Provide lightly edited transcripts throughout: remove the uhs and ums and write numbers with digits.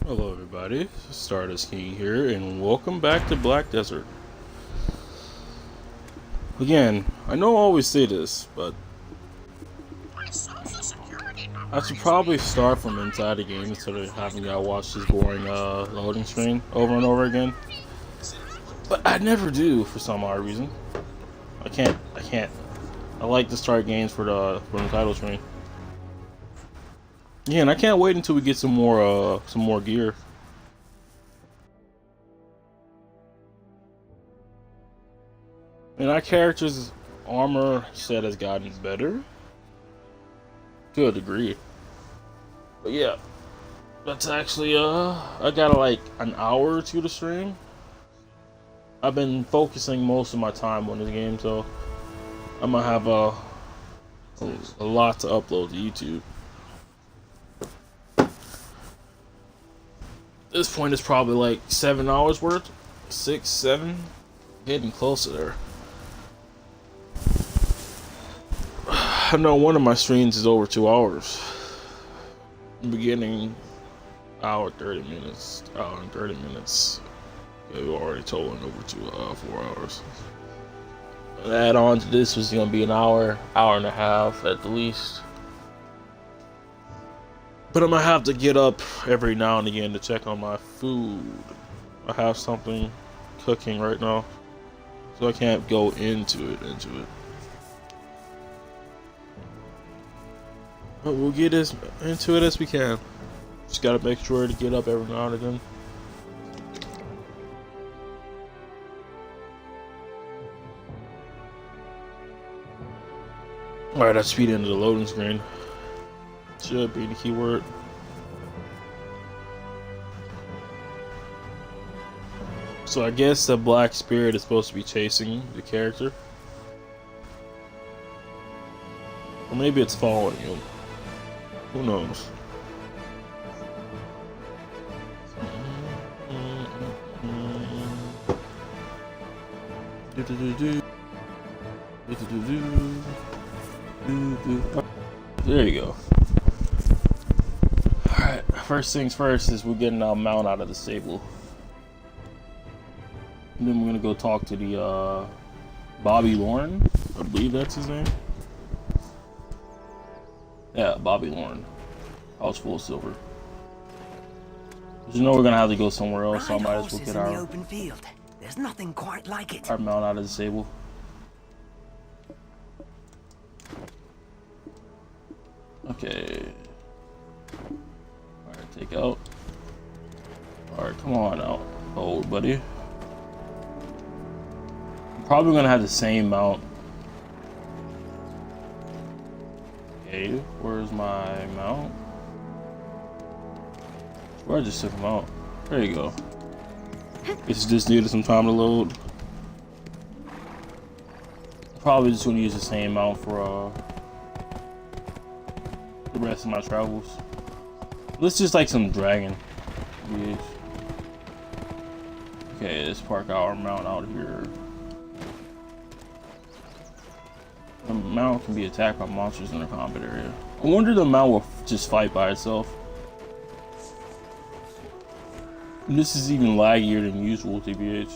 Hello everybody, Stardust King here, and welcome back to Black Desert. Again, I know I always say this, but I should probably start from inside the game instead of having y'all watch this boring loading screen over and over again. But I never do for some odd reason. I can't. I like to start games for the title screen. Yeah, and I can't wait until we get some more gear. And our character's armor set has gotten better to a degree. But yeah, that's actually I got like an hour or two to stream. I've been focusing most of my time on this game, so I'm gonna have a lot to upload to YouTube. This point is probably like 7 hours worth, 6, 7, getting closer there. I know one of my streams is over 2 hours. Beginning hour 30 minutes, hour and 30 minutes. Yeah, we're already totaling over 4 hours. Add on to this was gonna be an hour and a half at the least. But I'm gonna have to get up every now and again to check on my food. I have something cooking right now, so I can't go into it. But we'll get as into it as we can. Just gotta make sure to get up every now and again. Alright, I speed into the loading screen. Should be the keyword. So I guess the black spirit is supposed to be chasing the character. Or maybe it's following him. Who knows? There you go. Alright, first things first is we're getting our mount out of the stable. And then we're gonna go talk to the Bobby Lauren. I believe that's his name. Yeah, Bobby Lauren. House full of silver. You know we're gonna have to go somewhere else, so I might as well get our open field. There's nothing quite like it. Our mount out of the stable. Okay. Alright, take out. Alright, come on out, old buddy. I'm probably gonna have the same mount. Okay, where's my mount? Where I just took him out. There you go. Guess just needed some time to load. Probably just gonna use the same mount for the rest of my travels. Let's just like some dragon. Yes. Okay, let's park our mount out here. The mount can be attacked by monsters in the combat area. I wonder the mount will just fight by itself. This is even laggier than usual, TBH.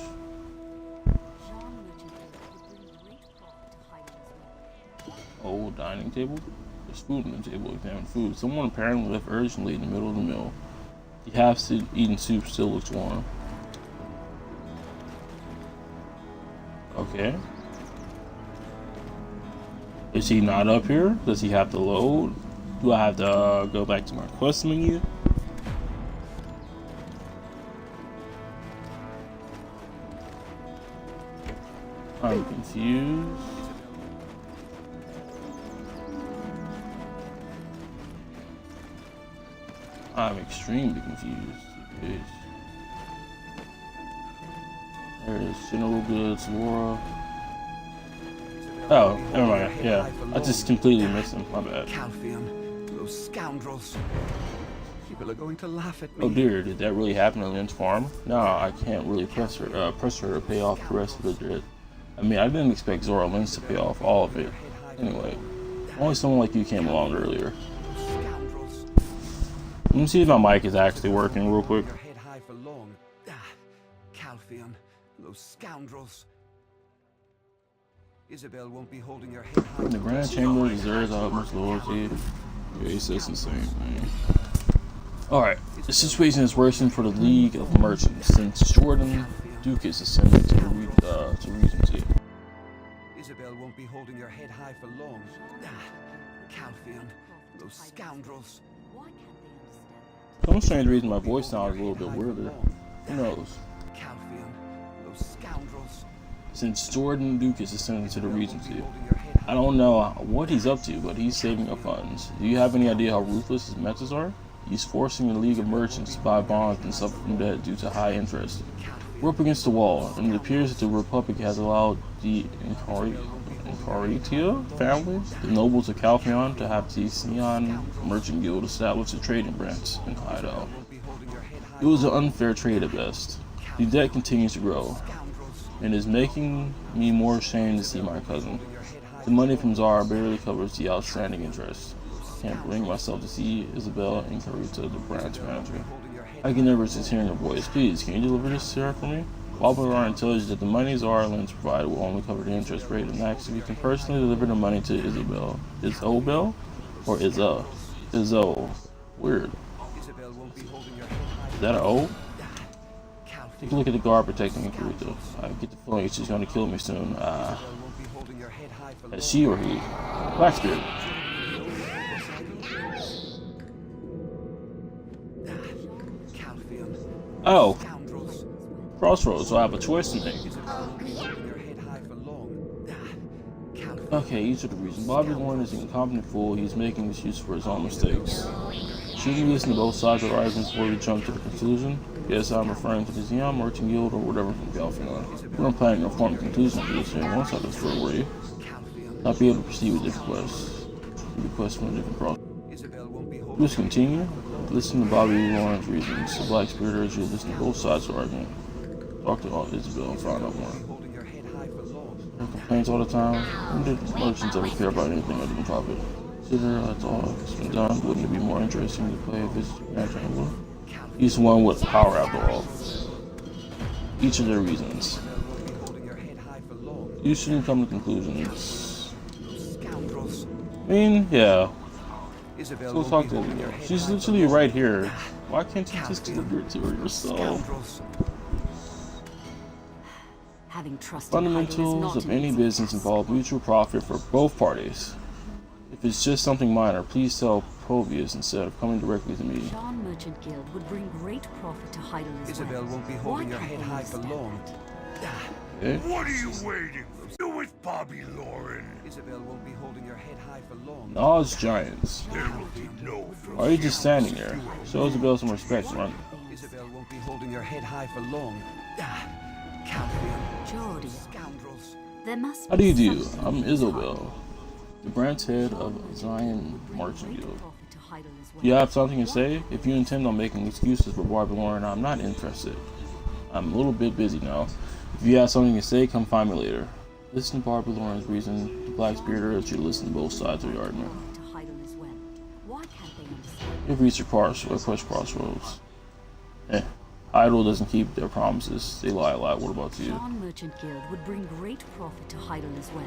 Old dining table? There's food on the table. Examine food. Someone apparently left urgently in the middle of the meal. The half-eaten soup still looks warm. Okay. Is he not up here? Does he have to load? Do I have to go back to my quest menu? I'm confused. I'm extremely confused. There is General Goods, Laura. Oh, never mind. Yeah, I just completely missed him. My bad. Calpheon, those scoundrels. People are going to laugh at me. Oh dear, did that really happen to Lynn's farm? No, I can't really press her to pay off the rest of the debt. I mean, I didn't expect Zora Lynch to pay off all of it. Anyway, only someone like you came along earlier. Let me see if my mic is actually working real quick. Your head high for long. Calpheon, those scoundrels. Isabel won't be holding your head high. The Grand Chamber deserves our utmost loyalty. Yeah, he says the same thing. Alright, the situation is worsening for the League of Merchants since Jordan Ducas ascended to Regency. Isabel won't be holding your head high for long. Calpheon, those scoundrels. For some strange reason, my voice sounds a little bit weirder. Who knows? Calpheon, those scoundrels. Since Jordan Ducas ascended to the Regency, I don't know what he's up to, but he's saving up funds. Do you have any idea how ruthless his methods are? He's forcing the League of Merchants to buy bonds and suffer from debt due to high interest. We're up against the wall, and it appears that the Republic has allowed the Incaritia family, the nobles of Calpheon, to have the Sion Merchant Guild establish a trading branch in Heidel. It was an unfair trade at best. The debt continues to grow, and is making me more ashamed to see my cousin. The money from Zara barely covers the outstanding interest. I can't bring myself to see Isabel and Carita, the branch manager. I can never resist hearing her voice. Please, can you deliver this to her for me? Walbaron tells you that the money Zara lends provide will only cover the interest rate, and next, if you can personally deliver the money to Isabel. Isobel? Or Izzo? Izzo. Weird. Is that an O? Take a look at the guard protecting Carita. I get the feeling she's going to kill me soon. Is she or he? Blackbeard. Oh. Crossroads, so I have a choice to make. Okay, each of the reasons. Bobby Warren is an incompetent fool. He's making excuses for his own mistakes. Shouldn't we listen to both sides of the argument before we jump to the conclusion? Yes, I'm referring to the Sion Merchant Guild or whatever from Calpheon. We're not planning a formal conclusion for this here. One side of the story, were you? Not be able to proceed with different requests. Requests from a different process. Let's continue. Listen to Bobby Warren's reasons. The Black Spirit urges you to listen to both sides of the argument. Talk to Isabel and find out more. Her complaints all the time. When did merchants ever care about anything other than profit? Consider that's all that's been done. Wouldn't it be more interesting to play a visit match? He's the one with power after all. Each of their reasons. You shouldn't come to conclusions. I mean, yeah. So talk to Isabel. She's literally right here. Why can't you just deliver it to her yourself? Fundamentals of any business involve mutual profit for both parties. If it's just something minor, please tell Provius instead of coming directly to me. Sean Merchant Guild would bring great profit to Heidel as Isabel won't be holding your head high for long. Okay. What are you waiting for? Do it, Bobby Lauren. Isabel won't be holding your head high for long. Oz Giants. There will be no Why are you just standing there? Show Isabel some respect, run. Isabel won't be holding your head high for long. Jordy, Scoundrels. there must How do you do? I'm Isabel, the branch head of Zion Merchant Guild. Do you have something to say? If you intend on making excuses for Barbie Lauren, I'm not interested. I'm a little bit busy now. If you have something to say, come find me later. Listen to Barbie Lauren's reason. The Black Spirit urges you to listen to both sides of the argument. You've reached your crossroads. Heidel doesn't keep their promises. They lie a lot. What about you? Sean Merchant Guild would bring great profit to Heidel as well.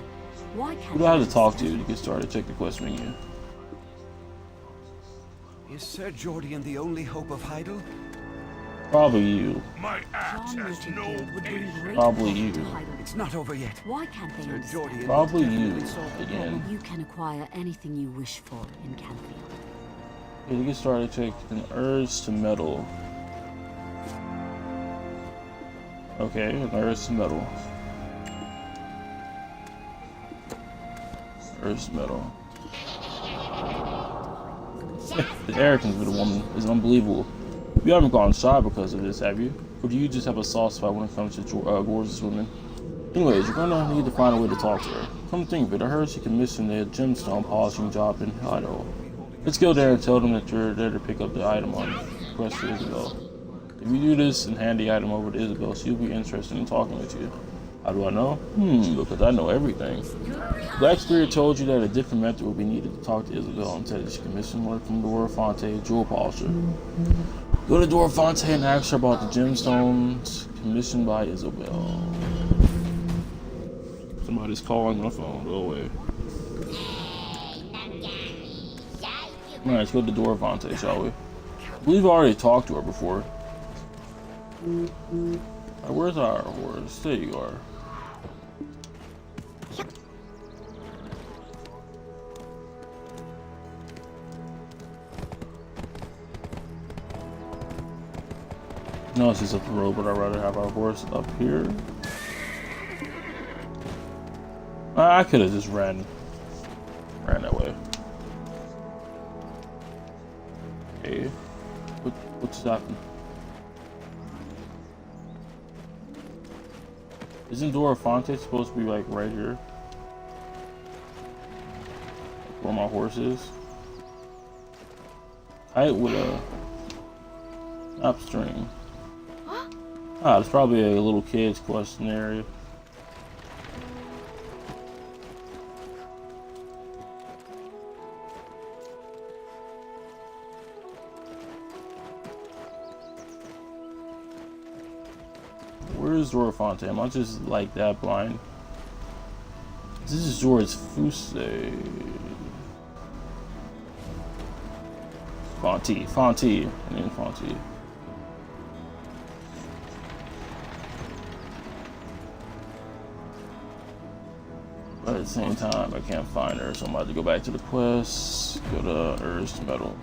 Why can't Who do I have to talk to get started? Check the quest menu. Is Sir Jordian the only hope of Heidel? Probably you. My axe Sean has Merchant no Guild would bring patience. great Probably profit you. to Heidel. It's not over yet. Why can't they Sir understand? Jordian Probably will you definitely solve the problem. again. You can acquire anything you wish for in Calpheon. Okay, to get started, check an urge to meddle. Okay, an urge to meddle. Urge to meddle. The arrogance of the woman is unbelievable. You haven't gone shy because of this, have you? Or do you just have a soft spot when it comes to gorgeous women? Anyways, you're gonna need to find a way to talk to her. Come to think of it, I heard she commissioned a gemstone polishing job in Heidel. Let's go there and tell them that you're there to pick up the item on request for Isabel. If you do this and hand the item over to Isabel, she'll be interested in talking with you. How do I know? Because I know everything. Black Spirit told you that a different method would be needed to talk to Isabel and said that she commissioned work from Dora Fonte, jewel polisher. Go to Dora Fonte and ask her about the gemstones commissioned by Isabel. Somebody's calling my phone. Go away. Alright, let's go to Dora Fonte, shall we? I believe I already talked to her before. Right, where's our horse? There you are. No, it's just up the road, but I'd rather have our horse up here. I could have just ran that way. Hey, what's happening? Isn't Dora Fonte supposed to be like right here? Where my horse is? Kite with a upstream. Ah, it's probably a little kid's question area. Where is Dora Fonte? Am I just like that blind? This is George Fuse. Fonte. I mean Fonte. But at the same time, I can't find her, so I'm about to go back to the quest. Go to Earth's Metal.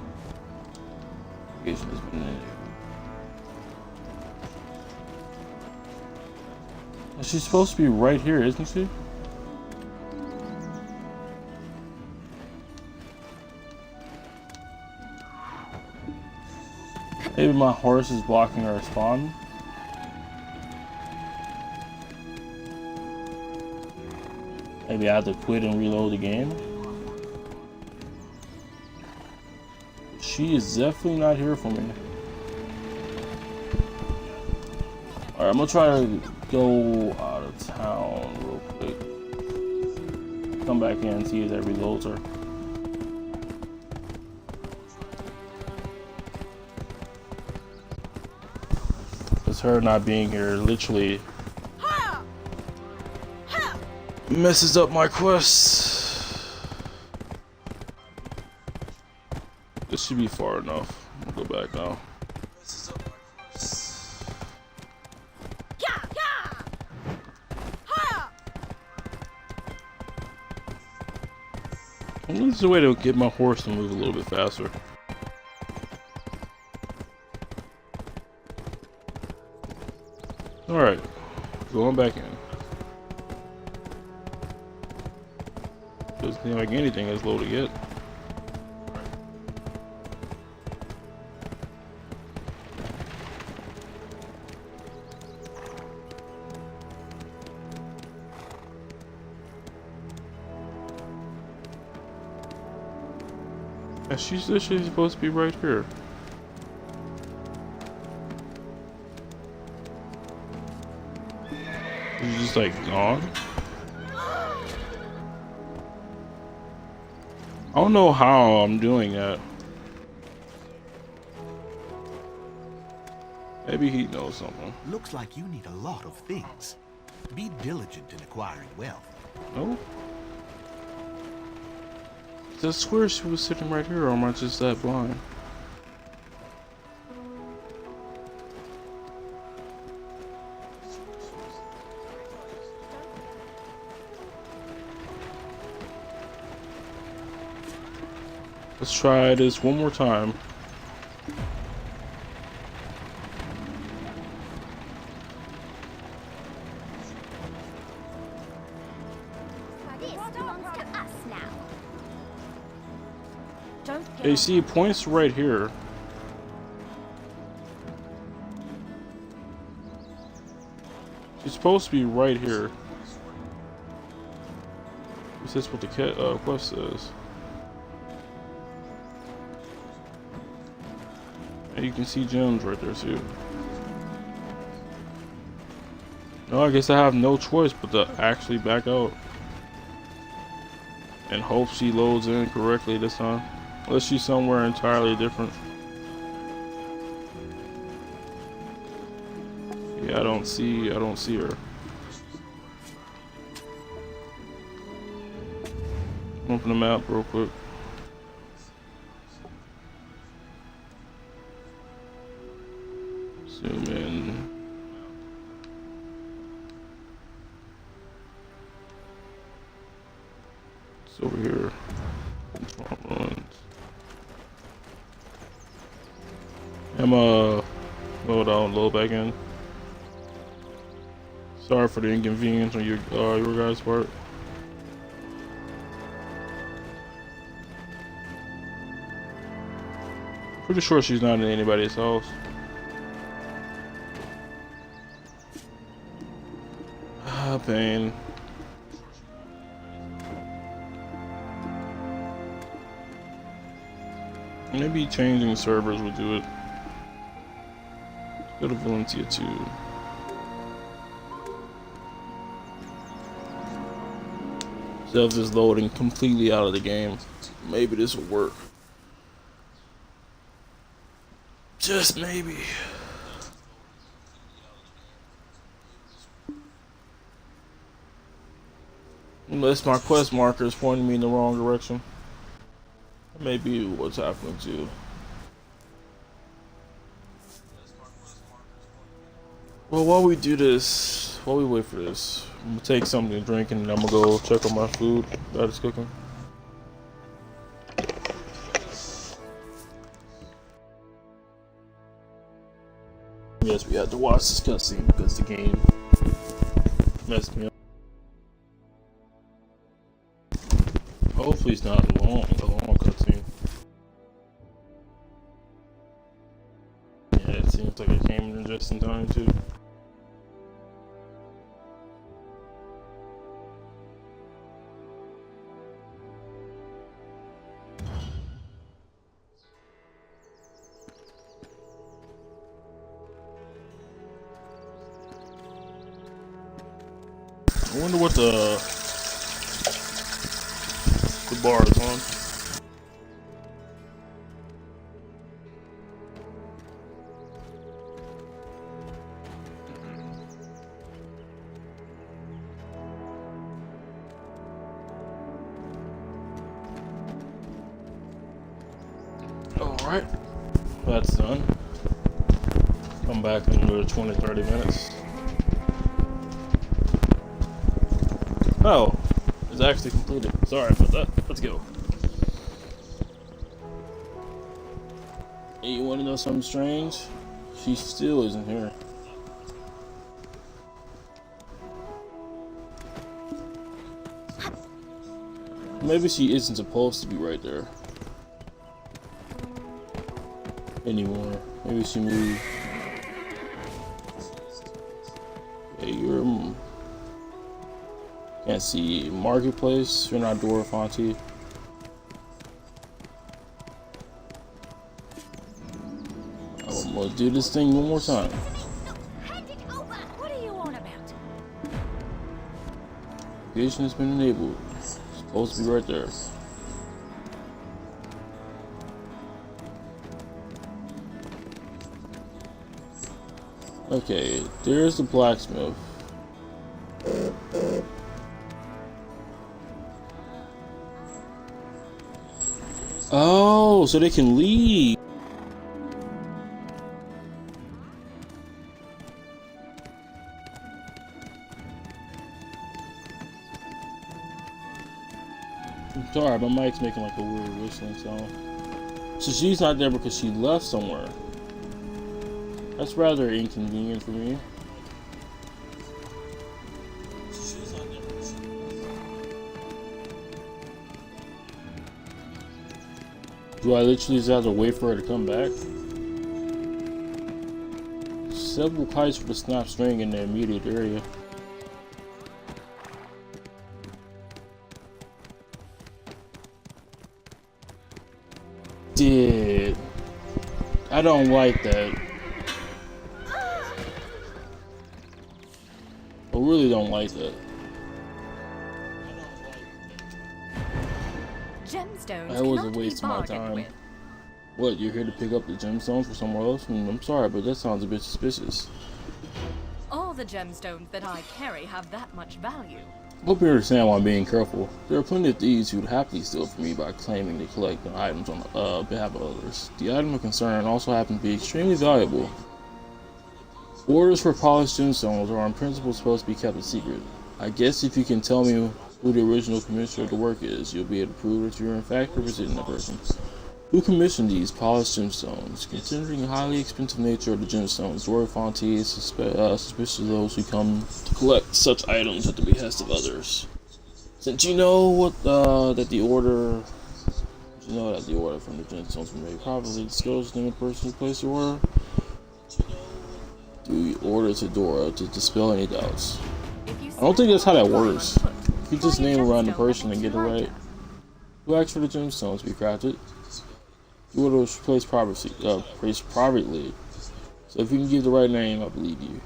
Location has been in. She's supposed to be right here, isn't she? Maybe my horse is blocking our spawn. Maybe I have to quit and reload the game. She is definitely not here for me. Alright, I'm gonna try to go out of town real quick. Come back in and see if that reloads her. Because her not being here literally messes up my quest. This should be far enough. I'll go back now. This is a way to get my horse to move a little bit faster. Alright, going back in. Doesn't seem like anything is low to get. She's literally supposed to be right here. She's just like gone. I don't know how I'm doing that. Maybe he knows something. Looks like you need a lot of things. Be diligent in acquiring wealth. No? I swear she was sitting right here, or am I just that blind? Let's try this one more time. You see, points right here. She's supposed to be right here. Is this what the quest says? And you can see gems right there too. No, I guess I have no choice but to actually back out. And hope she loads in correctly this time. Unless she's somewhere entirely different. Yeah, I don't see her. Open the map real quick. Zoom in. It's over here. Runs. Load out, load back in. Sorry for the inconvenience on your guys' part. Pretty sure she's not in anybody's house. Ah, pain. Maybe changing servers would do it. Go to Valencia too. Instead of just loading completely out of the game. Maybe this will work. Just maybe. Unless my quest marker is pointing me in the wrong direction. That may be what's happening too. Well, while we do this, while we wait for this, I'm gonna take something to drink and then I'm gonna go check on my food that is cooking. Yes, we had to watch this cutscene because the game messed me up. Hopefully it's not a long cutscene. Yeah, it seems like it came in just in time too. I wonder what the bar is on. Alright, that's done. Come back in another 20-30 minutes. Oh, it's actually completed. Sorry about that. Let's go. Hey, you want to know something strange? She still isn't here. Maybe she isn't supposed to be right there anymore. Maybe she moved. Hey, you're... Can't see Marketplace. You're not Dora Fonte. I'm gonna do this thing one more time. Hand it over! What are you on about? Vision has been enabled. It's supposed to be right there. Okay, there's the blacksmith. Oh, so they can leave. I'm sorry, my mic's making like a weird whistling sound. So she's not there because she left somewhere. That's rather inconvenient for me. Do I literally just have to wait for her to come back? Several kites for the snap string in the immediate area. Did I don't like that. really don't like that. Gemstones That was a cannot be waste of my bargained time. with. What, you're here to pick up the gemstones for somewhere else? I'm sorry, but that sounds a bit suspicious. All the gemstones that I carry have that much value. Hope you understand why I'm being careful. There are plenty of thieves who would happily steal from me by claiming they collect the items on behalf of others. The item of concern also happens to be extremely valuable. Orders for polished gemstones are in principle supposed to be kept a secret. I guess if you can tell me who the original commissioner of the work is, you'll be able to prove that you're in fact representing the person who commissioned these polished gemstones. Considering the highly expensive nature of the gemstones, Dwarf Fonte is suspicious of those who come to collect such items at the behest of others. Since you know that the order from the gemstones were made, probably disclose the name of the person who placed the order. Do we order to Dora to dispel any doubts? I don't think that's how that works. If you just name a random person and get it right. Who asked for the gemstones to be crafted? The order was placed privately. So if you can give the right name, I believe you.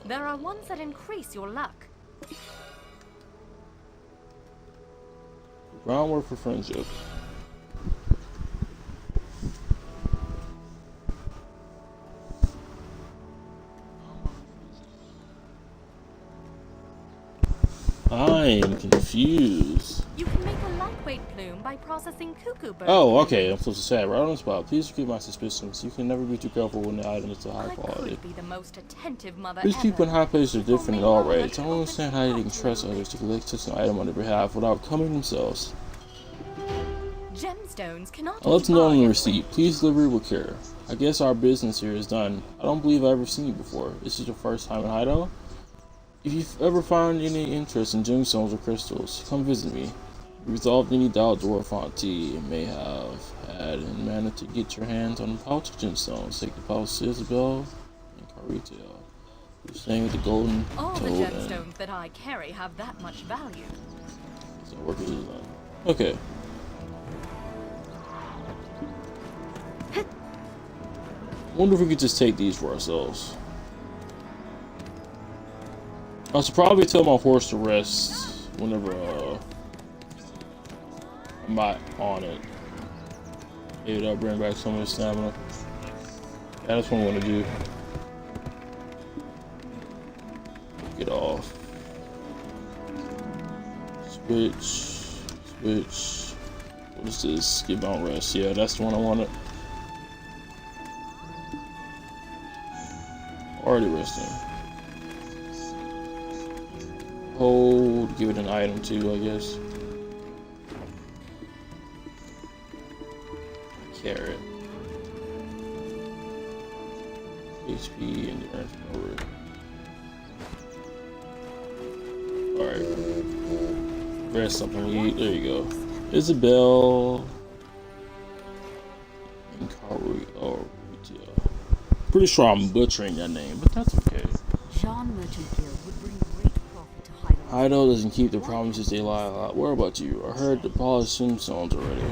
There are ones that increase your luck. Groundwork for friendship. I am confused. You can make a lightweight plume by processing cuckoo bird. Oh, okay. I'm supposed to say it right on the spot. Please forgive my suspicions. You can never be too careful when the item is of high quality. I could be the most attentive mother These ever. people in high places are different in all rates. I don't understand how they can trust others to collect such an item on their behalf without coming themselves. Gemstones cannot I'll let be them know on the bargained receipt. Please deliver it with care. I guess our business here is done. I don't believe I've ever seen you before. This is your first time in Heidel? If you've ever found any interest in gemstones or crystals, come visit me. If you resolved any doubt Dwarf Fonte may have had and managed to get your hands on the pouch of gemstones, take the pouch to Isabel and Carretail, who's staying with the golden All the toad gemstones that I carry have that much value. so work is done. Okay. Wonder if we could just take these for ourselves. I should probably tell my horse to rest whenever I'm not on it. Maybe that'll bring back some of the stamina. Yeah, that's what I'm gonna do. Get off. Switch. What is this? Get on rest. Yeah, that's the one I wanted. Already resting. Hold, give it an item too, I guess. Carrot. HP, endurance, power. Alright. Rest something we eat. There you go. Isabel. And Carrie. Oh, yeah. Pretty sure I'm butchering that name, but that's okay. Jean Merchant Guild would bring great profit to Heidel. Heidel doesn't keep the promises they lie a lot. Where about you? I heard the polished gemstones already.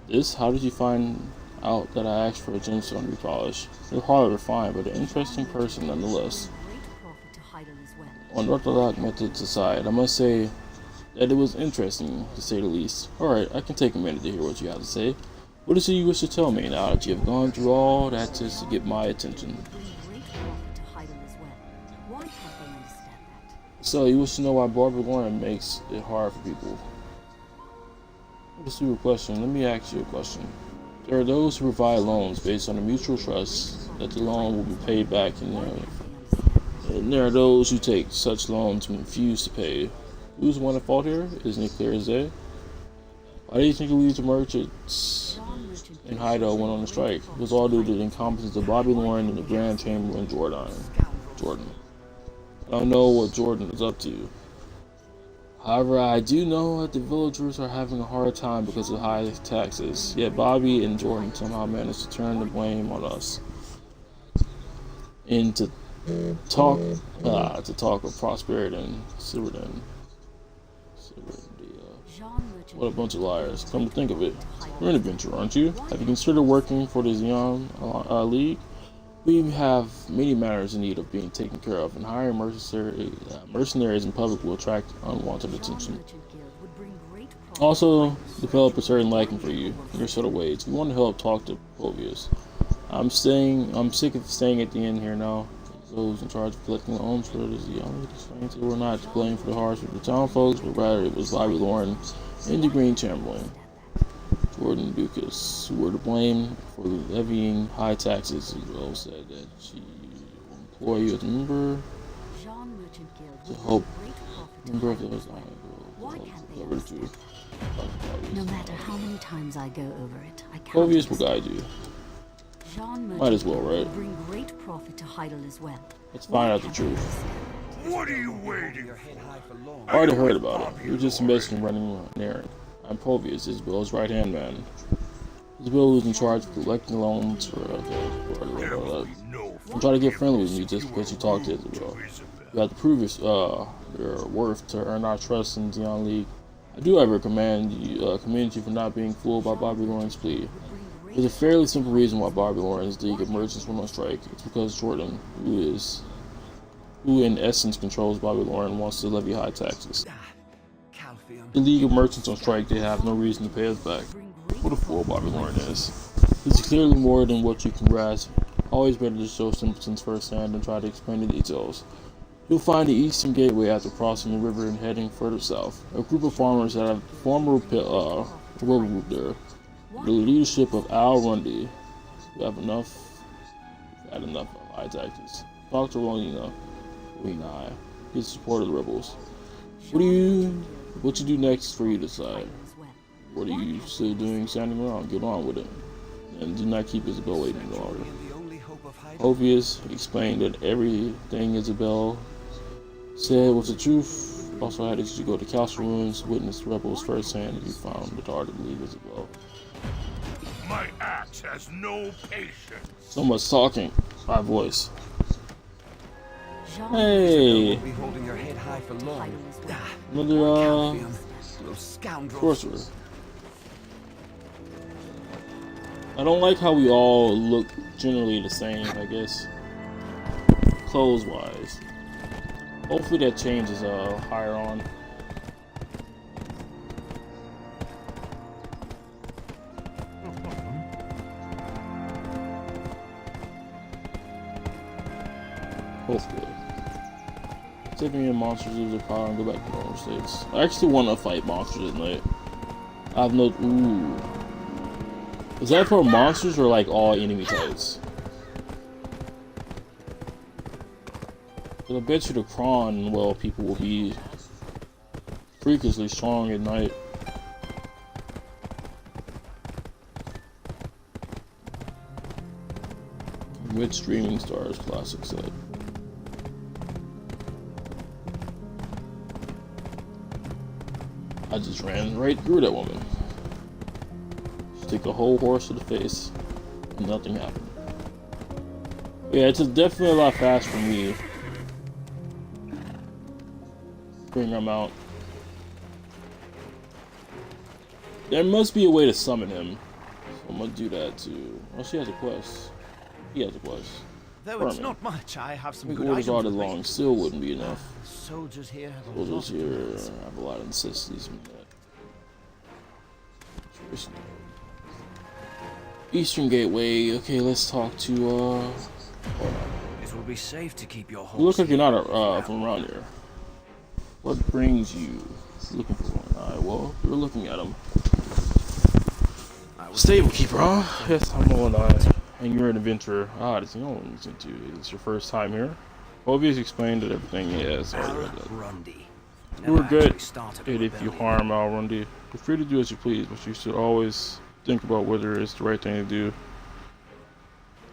This? How did you find out that I asked for a gemstone to be polished? You're harder to find, but an interesting person nonetheless. Great profit to Heidel as well. On orthodox methods aside, I must say that it was interesting, to say the least. Alright, I can take a minute to hear what you have to say. What is it you wish to tell me now that you have gone through all that just to get my attention? Bring great profit to Heidel as well. Why can't they understand that? So, you wish to know why Barbarian makes it hard for people? That's a stupid question. Let me ask you a question. There are those who provide loans based on a mutual trust that the loan will be paid back in and there are those who take such loans and refuse to pay. Who's the one at fault here? Isn't it clear as day? Why do you think the merchants in Heidel went on the strike? It was all due to the incompetence of Bobby Lauren and the Grand Chamberlain Jordan. I don't know what Jordan is up to. However, I do know that the villagers are having a hard time because of high taxes. Yet Bobby and Jordan somehow managed to turn the blame on us. And to talk of prosperity and Silverden. Jean merchant What a bunch of liars. Come to think of it, you're an adventurer, aren't you? Have you considered working for the Xeon League? We have many matters in need of being taken care of, and hiring mercenaries in public will attract unwanted attention. Merchant Guild would bring great profit. Also, develop a certain liking for you in your subtle ways. If you want to help, talk to Povius. I'm sick of staying at the inn here now. Those in charge of collecting the alms for the Xeon explained they were not to blame for the harsh of the town folks, but rather it was Bobby Lauren and the Green Chamberlain, Jordan Dukas, who were to blame for levying high taxes. Isabel said that she will employ you as a member Jean Merchant Guild to would help bring great profit to member of Heidel those as well. Why can't they over understand to No matter how many times I go over it, I can't Povius will understand. guide you. Jean Might as Merchant well, Guild right? would bring great profit to Heidel as well. Let's Why find out the can't they truth. understand What are you Holding waiting your head high for long. I already heard about it. You're just a messenger running an errand. I'm Povius, Isabel's right-hand man. Isabel is in charge of collecting loans for There will be no don't try to get friendly with me just because you talk to Isabel. You have to prove your worth to earn our trust in Xeon League. I do, however, commend you for not being fooled by Bobby Lauren's plea. There's a fairly simple reason why Bobby Lauren's League of Merchants went on strike. It's because Jordan, who in essence controls Bobby Lauren, wants to levy high taxes. Calpheon. The League of Merchants on strike, they have no reason to pay us back. What a fool Bobby Lauren is. This is clearly more than what you can grasp. Always better to show symptoms firsthand than try to explain the details. You'll find the eastern gateway after crossing the river and heading further south. A group of farmers that have formed a rebel group there. The leadership of Al Rundy. We have enough. We've had enough of high taxes. Talk to Rowena. His support of the rebels. What you do next is for you to decide. What are you still doing standing around? Get on with it. And do not keep Isabel waiting any longer. And the only hope of Heidel. Obvious explained that everything Isabel said was the truth. Also had you go to Castle Ruins, witness the rebels firsthand, and you found it hard to believe Isabel. My axe has no patience. So much talking. My voice. Jean Hey, Won't be holding your head high for long. Heidel as well. another Calpheon. Those scoundrels. sorcerer. I don't like how we all look generally the same, I guess. Clothes wise. Hopefully that changes higher on. Hopefully. Taking in monsters lose their power and go back to normal states. I actually want to fight monsters at night. I have no. Ooh. Is that for monsters or like all enemy types? But I bet you the Kron, well, people will be freakishly strong at night. With Streaming Stars classic set. I just ran right through that woman. Stick the whole horse to the face, and nothing happened. Yeah, it's definitely a lot faster for me. Bring him out. There must be a way to summon him. So I'm gonna do that too. Oh, she has a quest. He has a quest. Though Farming. it's not much, I have some We good orders all items day with long. me. Still wouldn't be enough. Soldiers here have a lot Soldiers of here goods. have a lot of necessities from that. Eastern Gateway. Okay, let's talk to It will be safe to keep your horse. you look like you're not from around here. What brings you looking for one? Alright, well, you're looking at him. Stable keeper, huh? Yes, I'm on and you're an adventurer. Ah, this you know what I'm listening to. It's your first time here. Obvious explained that everything he has. Al Rundy. You were good Actually started a at if you rebellion. harm Al Rundy. You're free to do as you please, but you should always think about whether it's the right thing to do.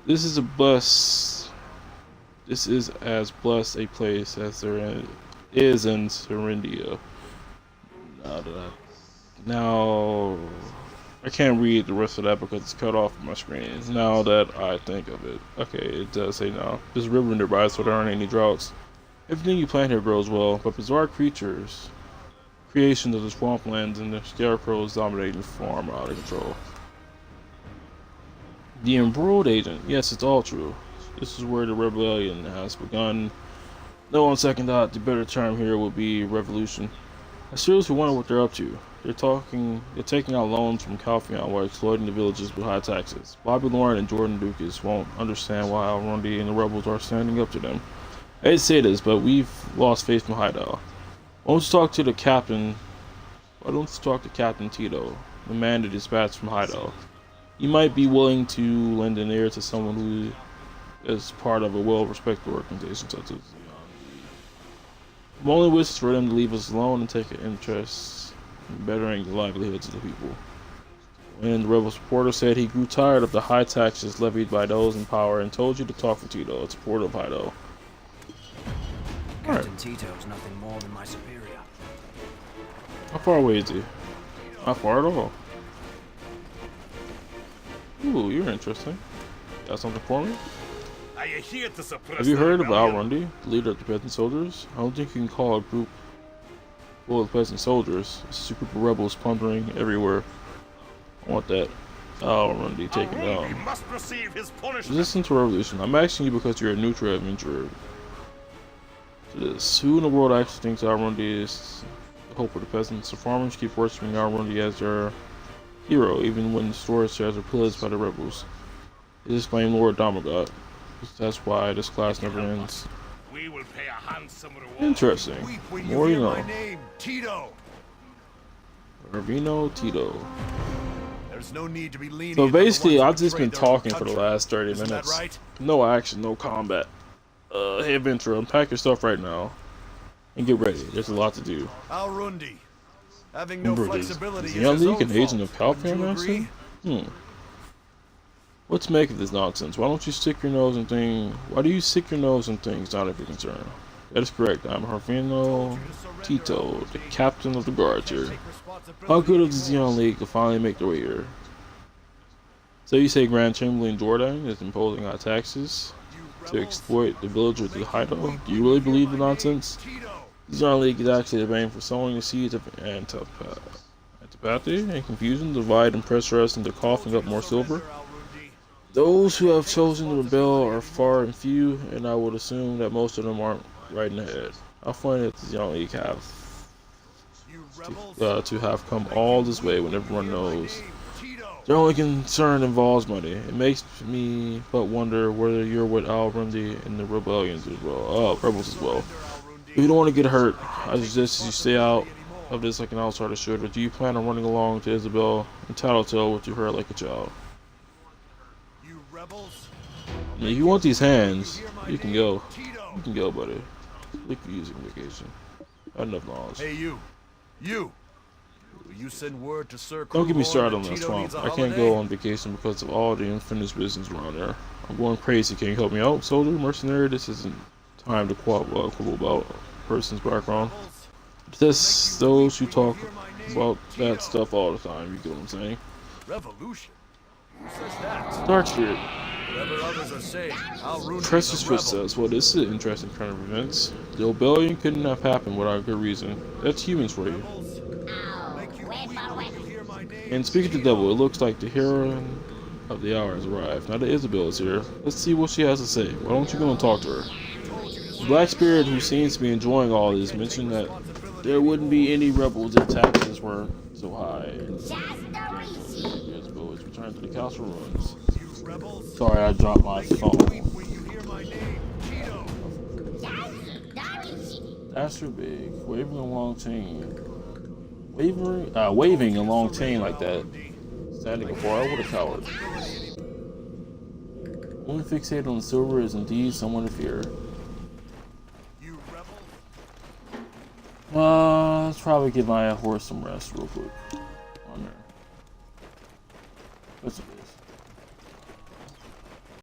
This is as blessed a place as there is in Serendia. Now, I can't read the rest of that because it's cut off my screen. Now that I think of it. Okay, it does say now. There's a river nearby, so there aren't any droughts. Everything you plant here grows well, but bizarre creatures creation of the swamplands and the scarecrows dominating the farm are out of control. The embroiled agent. Yes, it's all true. This is where the rebellion has begun. No, on second thought, the better term here would be revolution. I seriously wonder what they're up to. They're taking out loans from Calpheon while exploiting the villages with high taxes. Bobby Lauren and Jordan Lucas won't understand why Alrundi and the rebels are standing up to them. I hate to say this, but we've lost faith in Heidel. Why don't you talk to Captain Tito, the man to dispatch from Heidel? You might be willing to lend an ear to someone who is part of a well-respected organization such as my only wish is for them to leave us alone and take an interest in bettering the livelihoods of the people. When the rebel supporter said he grew tired of the high taxes levied by those in power and told you to talk to Tito, a supporter of Heidel. Captain Tito is nothing more than my superior. How far away is he? Not far at all. Ooh, you're interesting. Got something for me? Are you here to suppress Have you the heard of rebellion? Alrundi, the leader of the peasant soldiers? I don't think you can call a group full of peasant soldiers. It's a group of rebels plundering everywhere. I want that Alrundi taken Alrundi down. must receive his punishment. Resistance to revolution. I'm asking you because you're a neutral adventurer. To this, who in the world actually thinks Alrundi is the hope of the peasants? The farmers keep worshiping Alrundi as their hero, even when the storage sheds are pillaged by the rebels. They just blame Lord Domagot. That's why this class never ends. We will pay a handsome reward. Interesting. More you know. name, Tito. Urbino Tito. There's no need to be lenient. So on the basically, ones I've who just been betrayed their own talking for the country. last 30 Isn't minutes. that right? No action, no combat. Hey adventurer, unpack your stuff right now. And get ready. There's a lot to do. Alrundi, having no Remember, is flexibility is Young his League own an agent fault. of Wouldn't you Calpheon, agree? actually? What to make of this nonsense? Why don't you stick your nose in things? Why do you stick your nose in things not of your concern? That is correct. I'm Hervino Tito, the captain of the guards here. How good of the Xeon League to finally make their way here? So you say Grand Chamberlain Jordan is imposing high taxes to exploit the village with the Heidel? Do you really believe the nonsense? The Xeon League is actually the bane for sowing the seeds of antipathy and confusion, divide and pressure us into coughing up more silver. Those who have chosen to rebel are far and few, and I would assume that most of them aren't right in the head. I find that the Young League have to have come all this way when everyone knows their only concern involves money. It makes me but wonder whether you're with Alrundi and the rebellions as well. Rebels as well. If you don't want to get hurt, I suggest you stay out of this like an outsider should. Or do you plan on running along to Isabel and tattletale with your hair like a child? I mean, if you want these hands, you can go. You can go, buddy. Look for using vacation. Not enough knowledge. Hey, you. Will you send word to Sir Don't get me Krugor started on that that Tito swamp. needs a I can't holiday? go on vacation because of all the unfinished business around there. I'm going crazy. Can you help me out, soldier, mercenary? This isn't time to quibble about a person's background. This, those who talk about that stuff all the time. You get what I'm saying? Revolution? Who says that? Dark Spirit. Whatever others are saying, Alrundi Precious is a rebel. footsteps. Well, this is an interesting turn of events. The rebellion couldn't have happened without good reason. That's humans for you. And speaking to the devil, it looks like the heroine of the hour has arrived. Now that Isabel is here, let's see what she has to say. Why don't you go and talk to her? The Black Spirit, who seems to be enjoying all this, mentioned that there wouldn't be any rebels if taxes weren't so high. Isabel is returned to the castle ruins. Sorry, I dropped my phone. That's her big, waving a long chain. Waving a long chain like that. Standing afar, what a coward. Only fixated on silver is indeed someone to fear. Let's probably give my horse some rest real quick. On there. That's a bit.